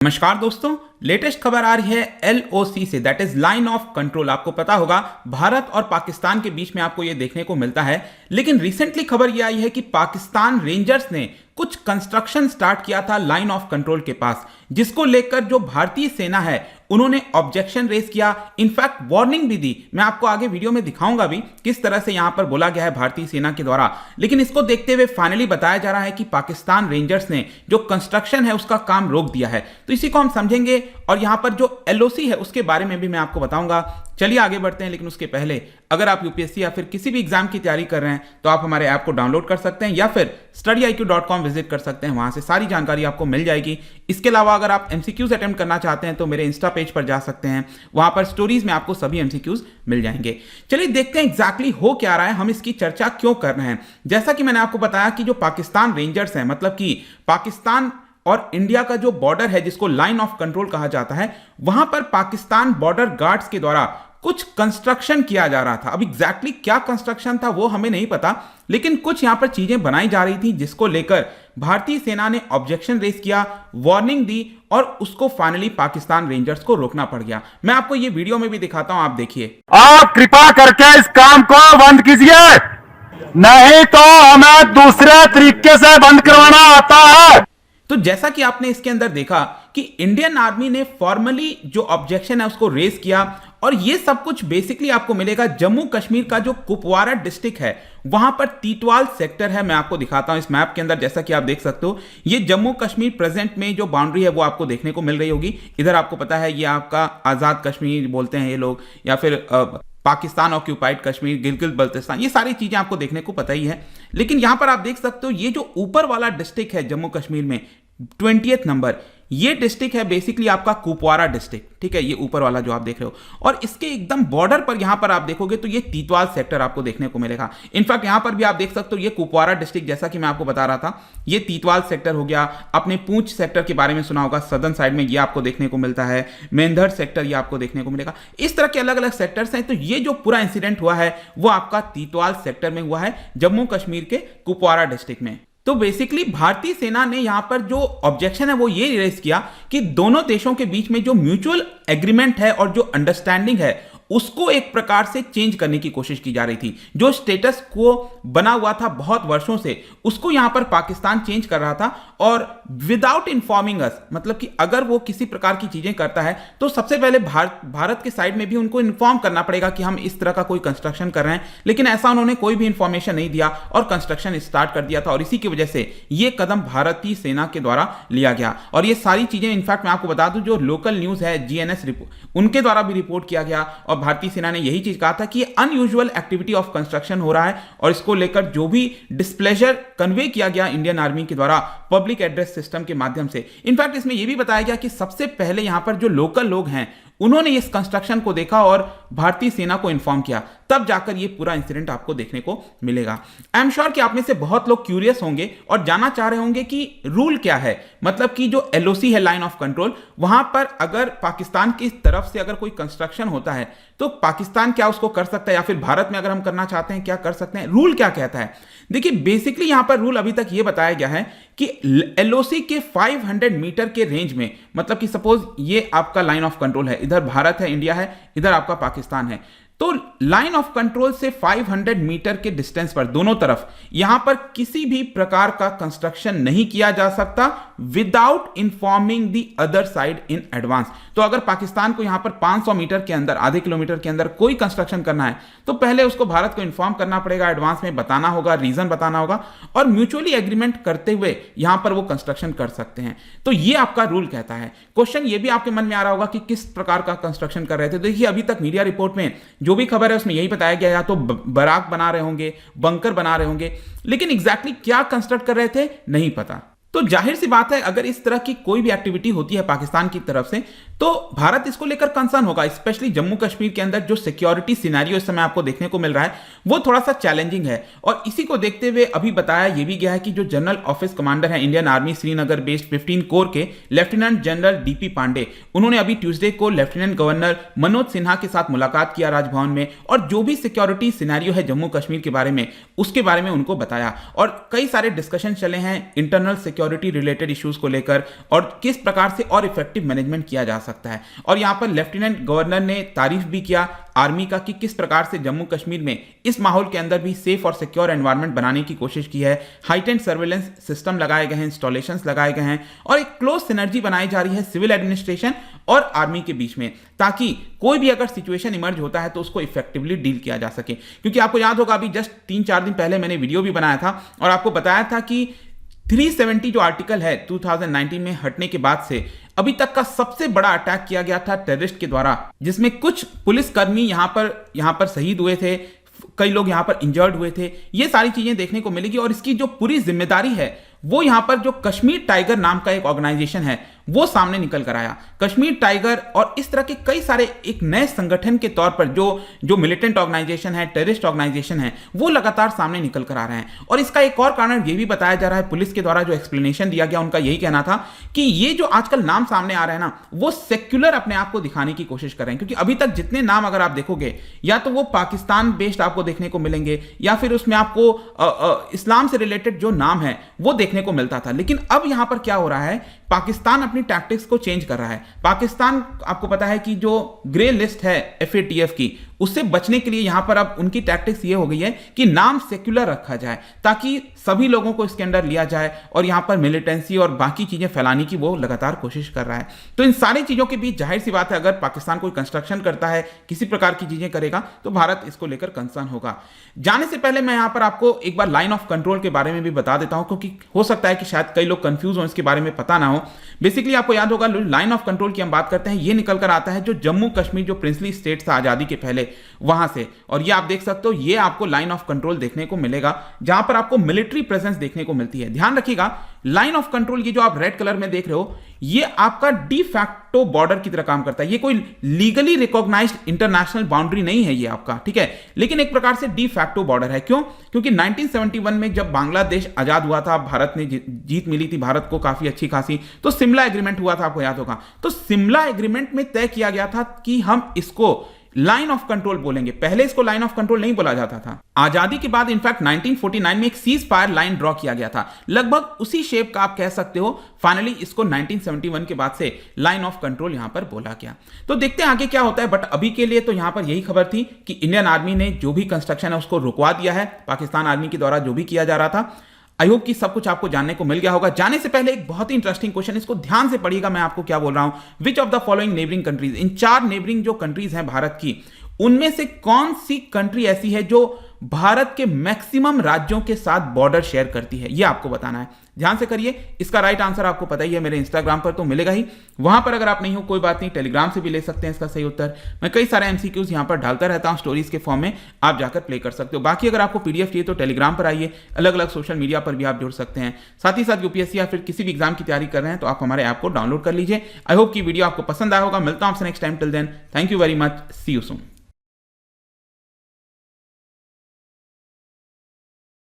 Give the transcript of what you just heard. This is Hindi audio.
नमस्कार दोस्तों, लेटेस्ट खबर आ रही है एलओसी से, that is line of control. आपको पता होगा भारत और पाकिस्तान के बीच में आपको यह देखने को मिलता है, लेकिन रिसेंटली खबर यह आई है कि पाकिस्तान रेंजर्स ने कुछ कंस्ट्रक्शन स्टार्ट किया था लाइन ऑफ कंट्रोल के पास, जिसको लेकर जो भारतीय सेना है उन्होंने ऑब्जेक्शन रेज किया, इनफैक्ट वार्निंग भी दी। मैं आपको आगे वीडियो में दिखाऊंगा भी किस तरह से यहां पर बोला गया है भारतीय सेना के द्वारा। लेकिन इसको देखते हुए फाइनली बताया जा रहा है कि पाकिस्तान रेंजर्स ने जो कंस्ट्रक्शन है उसका काम रोक दिया है। तो इसी को हम समझेंगे और यहां पर जो एलओसी है उसके बारे में भी मैं आपको बताऊंगा। चलिए आगे बढ़ते हैं, लेकिन उसके पहले अगर आप यूपीएससी या फिर किसी भी एग्जाम की तैयारी कर रहे हैं तो आप हमारे ऐप को डाउनलोड कर सकते हैं या फिर studyIQ.com विजिट कर सकते हैं, वहां से सारी जानकारी आपको मिल जाएगी। इसके अलावा अगर आप एमसीक्यूज अटेम्प्ट करना चाहते हैं तो मेरे इंस्टा पेज पर जा सकते हैं, वहां पर स्टोरीज में आपको सभी एमसीक्यूज मिल जाएंगे। चलिए देखते हैं एग्जैक्टली हो क्या रहा है, हम इसकी चर्चा क्यों कर रहे हैं। जैसा कि मैंने आपको बताया कि जो पाकिस्तान रेंजर्स हैं, मतलब कि पाकिस्तान और इंडिया का जो बॉर्डर है जिसको लाइन ऑफ कंट्रोल कहा जाता है, वहां पर पाकिस्तान बॉर्डर गार्ड्स के द्वारा कुछ कंस्ट्रक्शन किया जा रहा था। अब एग्जैक्टली क्या कंस्ट्रक्शन था वो हमें नहीं पता, लेकिन कुछ यहां पर चीजें बनाई जा रही थी जिसको लेकर भारतीय सेना ने ऑब्जेक्शन रेज किया, वार्निंग दी और उसको फाइनली पाकिस्तान रेंजर्स को रोकना पड़ गया। मैं आपको ये वीडियो में भी दिखाता हूं, आप देखिए। आप कृपा करके इस काम को बंद कीजिए, नहीं तो हमें दूसरे तरीके से बंद करवाना आता है। तो जैसा कि आपने इसके अंदर देखा कि इंडियन आर्मी ने फॉर्मली जो ऑब्जेक्शन है उसको रेज किया, और ये सब कुछ बेसिकली आपको मिलेगा जम्मू कश्मीर का जो कुपवारा डिस्ट्रिक्ट है वहां पर तीतवाल सेक्टर है। मैं आपको दिखाता हूं इस मैप के अंदर, जैसा कि आप देख सकते हो ये जम्मू कश्मीर प्रेजेंट में जो बाउंड्री है वो आपको देखने को मिल रही होगी। इधर आपको पता है ये आपका आजाद कश्मीर बोलते हैं ये लोग, या फिर पाकिस्तान ऑक्यूपाइड कश्मीर, गिलगित बल्तिस्तान, ये सारी चीजें आपको देखने को पता ही है। लेकिन यहां पर आप देख सकते हो ये जो ऊपर वाला डिस्ट्रिक्ट है जम्मू कश्मीर में 20th नंबर, ये डिस्ट्रिक्ट है बेसिकली आपका कुपवारा डिस्ट्रिक्ट, ठीक है, ये ऊपर वाला जो आप देख रहे हो। और इसके एकदम बॉर्डर पर यहां पर आप देखोगे तो ये तीतवाल सेक्टर आपको देखने को मिलेगा। इनफैक्ट यहां पर भी आप देख सकते हो ये कुपवारा डिस्ट्रिक्ट, जैसा कि मैं आपको बता रहा था, ये तीतवाल सेक्टर हो गया। आपने पूंछ सेक्टर के बारे में सुना होगा, सदर्न साइड में ये आपको देखने को मिलता है। मेंधर सेक्टर ये आपको देखने को मिलेगा। इस तरह के अलग अलग सेक्टर्स हैं। तो ये जो पूरा इंसिडेंट हुआ है वो आपका तीतवाल सेक्टर में हुआ है, जम्मू कश्मीर के कुपवारा डिस्ट्रिक्ट में। तो बेसिकली भारतीय सेना ने यहां पर जो ऑब्जेक्शन है वो ये रेज किया कि दोनों देशों के बीच में जो म्यूचुअल एग्रीमेंट है और जो अंडरस्टैंडिंग है उसको एक प्रकार से चेंज करने की कोशिश की जा रही थी। जो स्टेटस को बना हुआ था बहुत वर्षों से, उसको यहां पर पाकिस्तान चेंज कर रहा था, और विदाउट इन्फॉर्मिंग अस, मतलब कि अगर वो किसी प्रकार की चीजें करता है तो सबसे पहले भारत के साइड में भी उनको इन्फॉर्म करना पड़ेगा कि हम इस तरह का कोई कंस्ट्रक्शन कर रहे हैं। लेकिन ऐसा उन्होंने कोई भी इंफॉर्मेशन नहीं दिया और कंस्ट्रक्शन स्टार्ट कर दिया था, और इसी की वजह से यह कदम भारतीय सेना के द्वारा लिया गया। और ये सारी चीजें इनफैक्ट मैं आपको बता दूं, जो लोकल न्यूज है जीएनएस रिपोर्ट, उनके द्वारा भी रिपोर्ट किया गया, और भारतीय सेना ने यही चीज कहा था कि अनयूजुअल एक्टिविटी ऑफ कंस्ट्रक्शन हो रहा है, और इसको लेकर जो भी डिस्प्लेजर कन्वे किया गया इंडियन आर्मी के द्वारा पब्लिक एड्रेस सिस्टम के माध्यम से। इनफैक्ट इसमें यह भी बताया गया कि सबसे पहले यहां पर जो लोकल लोग हैं उन्होंने इस कंस्ट्रक्शन को देखा और भारतीय सेना को इन्फॉर्म किया, तब जाकर ये पूरा इंसिडेंट आपको देखने को मिलेगा। आई एम श्योर कि आप में से बहुत लोग क्यूरियस होंगे और जानना चाह रहे होंगे कि रूल क्या है, मतलब कि जो एलओसी है लाइन ऑफ कंट्रोल, वहां पर अगर पाकिस्तान की तरफ से अगर कोई कंस्ट्रक्शन होता है तो पाकिस्तान क्या उसको कर सकता है, या फिर भारत में अगर हम करना चाहते हैं क्या कर सकते हैं, रूल क्या कहता है। देखिए बेसिकली यहां पर रूल अभी तक यह बताया गया है कि एलओसी के 500 मीटर के रेंज में, मतलब कि सपोज ये आपका लाइन ऑफ कंट्रोल है, इधर भारत है, इंडिया है, इधर आपका पाकिस्तान है, तो लाइन ऑफ कंट्रोल से 500 मीटर के डिस्टेंस पर दोनों तरफ यहां पर किसी भी प्रकार का कंस्ट्रक्शन नहीं किया जा सकता without informing the other side in advance. तो अगर पाकिस्तान को यहां पर 500 मीटर के अंदर, आधे किलोमीटर के अंदर कोई कंस्ट्रक्शन करना है तो पहले उसको भारत को इन्फॉर्म करना पड़ेगा, एडवांस में बताना होगा, रीजन बताना होगा, और म्यूचुअली एग्रीमेंट करते हुए यहां पर वो कंस्ट्रक्शन कर सकते हैं। तो ये आपका रूल कहता है। क्वेश्चन ये भी आपके मन में आ रहा होगा कि किस प्रकार का कंस्ट्रक्शन कर रहे थे। देखिए अभी तक मीडिया रिपोर्ट में जो भी खबर है उसमें यही बताया गया, या तो बराक बना रहे होंगे, बंकर बना रहे होंगे, लेकिन एग्जैक्टली क्या कंस्ट्रक्ट कर रहे थे नहीं पता। तो जाहिर सी बात है अगर इस तरह की कोई भी एक्टिविटी होती है पाकिस्तान की तरफ से तो भारत इसको लेकर कंसर्न होगा। स्पेशली जम्मू कश्मीर के अंदर जो सिक्योरिटी सिनेरियो इस समय आपको देखने को मिल रहा है वो थोड़ा सा चैलेंजिंग है, और इसी को देखते हुए अभी बताया यह भी गया है कि जो जनरल ऑफिस कमांडर है Indian army Srinagar based 15 core के लेफ्टिनेंट जनरल डीपी पांडे, उन्होंने अभी ट्यूसडे को लेफ्टिनेंट गवर्नर मनोज सिन्हा के साथ मुलाकात किया राजभवन में, और जो भी सिक्योरिटी सिनेरियो है जम्मू कश्मीर के बारे में उसके बारे में उनको बताया, और कई सारे डिस्कशन चले हैं इंटरनल सिक्योरिटी रिलेटेड इश्यूज को लेकर और किस प्रकार से और इफेक्टिव मैनेजमेंट किया जा सकता है। और यहां पर लेफ्टिनेंट गवर्नर ने तारीफ भी किया आर्मी का कि किस प्रकार से जम्मू कश्मीर में इस माहौल के अंदर भी सेफ और सिक्योर एनवायरनमेंट बनाने की कोशिश की है। हाइटेंड सर्वेलेंस सिस्टम लगाए गए हैं, इंस्टॉलेशंस लगाए गए हैं और एक क्लोज सिनर्जी बनाई जा रही है सिविल एडमिनिस्ट्रेशन और आर्मी के बीच में, ताकि कोई भी अगर सिचुएशन इमर्ज होता है तो उसको इफेक्टिवली डील किया जा सके। क्योंकि आपको याद होगा अभी जस्ट 3-4 दिन पहले मैंने वीडियो भी बनाया था और आपको बताया था कि 370 जो आर्टिकल है 2019 में हटने के बाद से अभी तक का सबसे बड़ा अटैक किया गया था टेररिस्ट के द्वारा, जिसमें कुछ पुलिसकर्मी यहां पर शहीद हुए थे, कई लोग यहां पर इंजर्ड हुए थे। ये सारी चीजें देखने को मिलेगी और इसकी जो पूरी जिम्मेदारी है वो यहां पर जो कश्मीर टाइगर नाम का एक ऑर्गेनाइजेशन है वो सामने निकल कर आया। कश्मीर टाइगर और इस तरह के कई सारे एक नए संगठन के तौर पर जो मिलिटेंट ऑर्गेनाइजेशन है, टेररिस्ट ऑर्गेनाइजेशन है, वो लगातार सामने निकल कर आ रहे हैं। और इसका एक और कारण ये भी बताया जा रहा है, पुलिस के द्वारा जो एक्सप्लेनेशन दिया गया उनका यही कहना था कि ये जो आजकल नाम सामने आ रहे हैं ना, वो सेक्युलर अपने आप को दिखाने की कोशिश कर रहे हैं। क्योंकि अभी तक जितने नाम अगर आप देखोगे या तो वो पाकिस्तान बेस्ड आपको देखने को मिलेंगे या फिर उसमें आपको इस्लाम से रिलेटेड जो नाम है वो देखने को मिलता था। लेकिन अब यहां पर क्या हो रहा है, पाकिस्तान अपनी टैक्टिक्स को चेंज कर रहा है। पाकिस्तान आपको पता है कि जो ग्रे लिस्ट है FATF की, उससे बचने के लिए यहां पर अब उनकी टैक्टिक्स ये हो गई है कि नाम सेक्युलर रखा जाए ताकि सभी लोगों को इसके अंदर लिया जाए और यहां पर मिलिटेंसी और बाकी चीजें फैलाने की वो लगातार कोशिश कर रहा है। तो इन सारी चीजों के बीच जाहिर सी बात है अगर पाकिस्तान कोई कंस्ट्रक्शन करता है, किसी प्रकार की चीजें करेगा तो भारत इसको लेकर कंसर्न होगा। जाने से पहले मैं यहां पर आपको एक बार लाइन ऑफ कंट्रोल के बारे में भी बता देता हूं, क्योंकि हो सकता है कि शायद कई लोग कंफ्यूज हो, इसके बारे में पता ना हो। बेसिकली आपको याद होगा लाइन ऑफ कंट्रोल की हम बात करते हैं, ये निकल कर आता है जो जम्मू कश्मीर जो प्रिंसली स्टेट था आजादी के पहले वहां से, और ये आप देख सकते हो, ये आपको लाइन ऑफ कंट्रोल देखने को मिलेगा जहां पर आपको मिलिट्री प्रेजेंस देखने को मिलती है। ध्यान रखिएगा लाइन ऑफ कंट्रोल ये जो आप रेड कलर में देख रहे हो ये आपका डी फैक्टो बॉर्डर की तरह काम करता है। ये कोई लीगली रिकॉग्नाइज्ड इंटरनेशनल बाउंड्री नहीं है ये आपका, ठीक है, लेकिन एक प्रकार से डी फैक्टो बॉर्डर है। क्यों? क्योंकि 1971 में जब बांग्लादेश आजाद हुआ था, भारत ने जीत मिली थी भारत को काफी अच्छी खासी, तो सिमला एग्रीमेंट हुआ था, आपको याद होगा। तो सिमला एग्रीमेंट में तय किया गया था कि हम इसको लाइन ऑफ कंट्रोल बोलेंगे। पहले इसको लाइन ऑफ कंट्रोल नहीं बोला जाता था। आजादी के बाद इनफैक्ट 1949 में एक सीज फायर लाइन ड्रॉ किया गया था, लगभग उसी शेप का आप कह सकते हो। फाइनली इसको 1971 के बाद से लाइन ऑफ कंट्रोल यहां पर बोला गया। तो देखते हैं आगे क्या होता है, बट अभी के लिए तो यहां पर यही खबर थी कि इंडियन आर्मी ने जो भी कंस्ट्रक्शन है उसको रुकवा दिया है, पाकिस्तान आर्मी के द्वारा जो भी किया जा रहा था। आई होप कि सब कुछ आपको जानने को मिल गया होगा। जाने से पहले एक बहुत ही इंटरेस्टिंग क्वेश्चन, इसको ध्यान से पढ़िएगा, मैं आपको क्या बोल रहा हूं। Which of the following neighbouring countries, in 4 neighbouring जो कंट्रीज हैं भारत की, उनमें से कौन सी कंट्री ऐसी है जो भारत के मैक्सिमम राज्यों के साथ बॉर्डर शेयर करती है, यह आपको बताना है। ध्यान से करिए, इसका राइट आंसर आपको पता ही है, मेरे इंस्टाग्राम पर तो मिलेगा ही। वहां पर अगर आप नहीं हो कोई बात नहीं, टेलीग्राम से भी ले सकते हैं इसका सही उत्तर। मैं कई सारे MCQs यहां पर डालता रहता हूं स्टोरीज के फॉर्म में, आप जाकर प्ले कर सकते हो। बाकी अगर आपको PDF चाहिए तो टेलीग्राम पर आइए, अलग अलग सोशल मीडिया पर भी आप जुड़ सकते हैं। साथ ही साथ UPSC या फिर किसी भी एग्जाम की तैयारी कर रहे हैं तो आप हमारे ऐप को डाउनलोड कर लीजिए। आई होप कि वीडियो आपको पसंद आया होगा। मिलता हूं आपसे next time, till then thank you very much, see you soon.